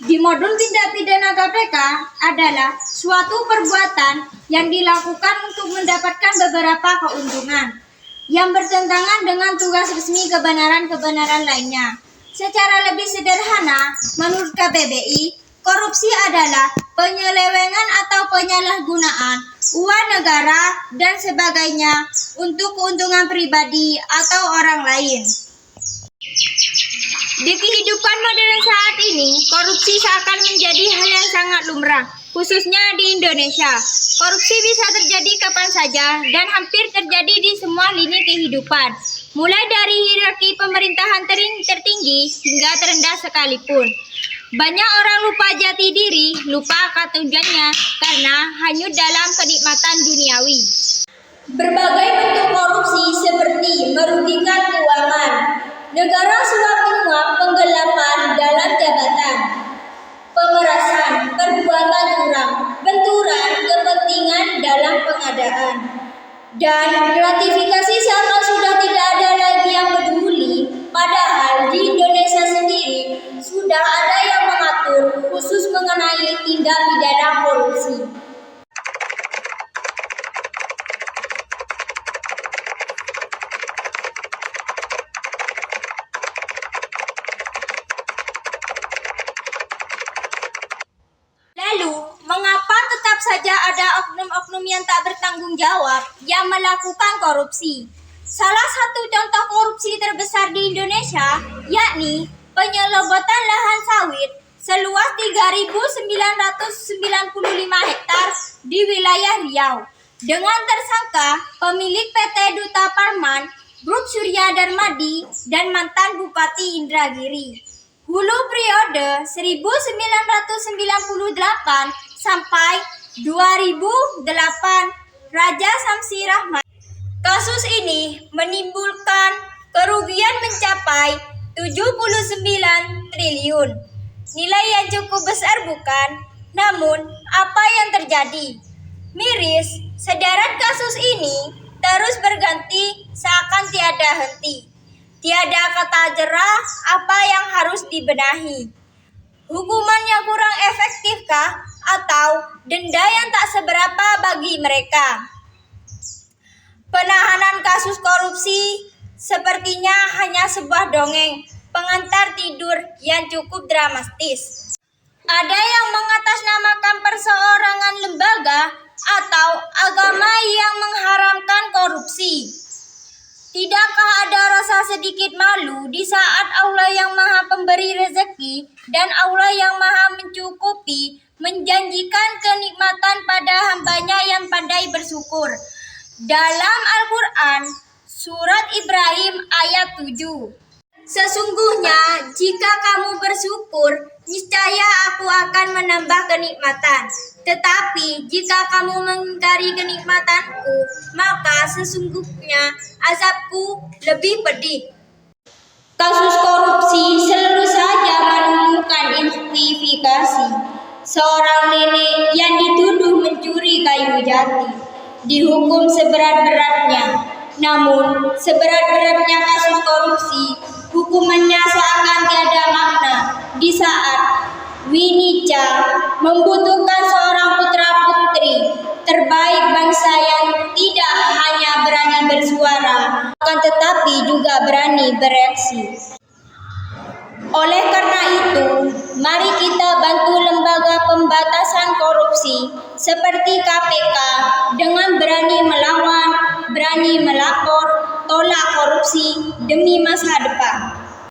di modul tindak pidana KPK adalah suatu perbuatan yang dilakukan untuk mendapatkan beberapa keuntungan yang bertentangan dengan tugas resmi kebenaran-kebenaran lainnya. Secara lebih sederhana, menurut KBBI, korupsi adalah penyelewengan atau penyalahgunaan uang negara dan sebagainya untuk keuntungan pribadi atau orang lain. Di kehidupan modern saat ini, korupsi seakan menjadi hal yang sangat lumrah, khususnya di Indonesia. Korupsi bisa terjadi kapan saja dan hampir terjadi di semua lini kehidupan, mulai dari hierarki pemerintahan tertinggi hingga terendah sekalipun. Banyak orang lupa jati diri, lupa akan tujuannya karena hanyut dalam kenikmatan duniawi. Berbagai bentuk korupsi seperti merugikan keuangan, negara suap-menyuap, penggelapan dalam jabatan, pemerasan, perbuatan curang, benturan kepentingan dalam pengadaan, dan gratifikasi seakan sudah tidak ada lagi yang peduli. Padahal di Indonesia sendiri sudah ada yang mengatur khusus mengenai tindak pidana korupsi. Lalu, mengapa tetap saja ada oknum-oknum yang tak bertanggung jawab yang melakukan korupsi? Salah satu contoh korupsi terbesar di Indonesia yakni penyelobotan lahan sawit seluas 3.995 hektar di wilayah Riau dengan tersangka pemilik PT Duta Parman, Grup Surya Darmadi, dan mantan Bupati Indragiri. Hulu periode 1998 sampai 2008 Raja Samsi Rahmat. Kasus ini menimbulkan kerugian mencapai 79 triliun. Nilai yang cukup besar bukan? Namun, apa yang terjadi? Miris, sederet kasus ini terus berganti seakan tiada henti. Tiada kata jerah apa yang harus dibenahi. Hukuman yang kurang efektifkah atau denda yang tak seberapa bagi mereka? Penahanan kasus korupsi sepertinya hanya sebuah dongeng pengantar tidur yang cukup dramatis. Ada yang mengatasnamakan perseorangan lembaga atau agama yang mengharamkan korupsi. Tidakkah ada rasa sedikit malu di saat Allah yang Maha Pemberi rezeki dan Allah yang Maha Mencukupi menjanjikan kenikmatan pada hambanya yang pandai bersyukur? Dalam Al-Quran, Surat Ibrahim ayat 7. Sesungguhnya jika kamu bersyukur, niscaya aku akan menambah kenikmatan. Tetapi jika kamu mengingkari kenikmatanku, maka sesungguhnya azabku lebih pedih. Kasus korupsi selalu saja menemukan investigasi. Seorang nenek yang dituduh mencuri kayu jati dihukum seberat-beratnya. Namun, seberat-beratnya kasus korupsi, hukumannya seakan tiada makna di saat Winica membutuhkan seorang putra-putri terbaik bangsa yang tidak hanya berani bersuara, akan tetapi juga berani bereaksi. Oleh karena itu, mari kita bantu lembaga pembatasan korupsi seperti KPK dengan berani melawan, berani melapor, tolak korupsi demi masa depan.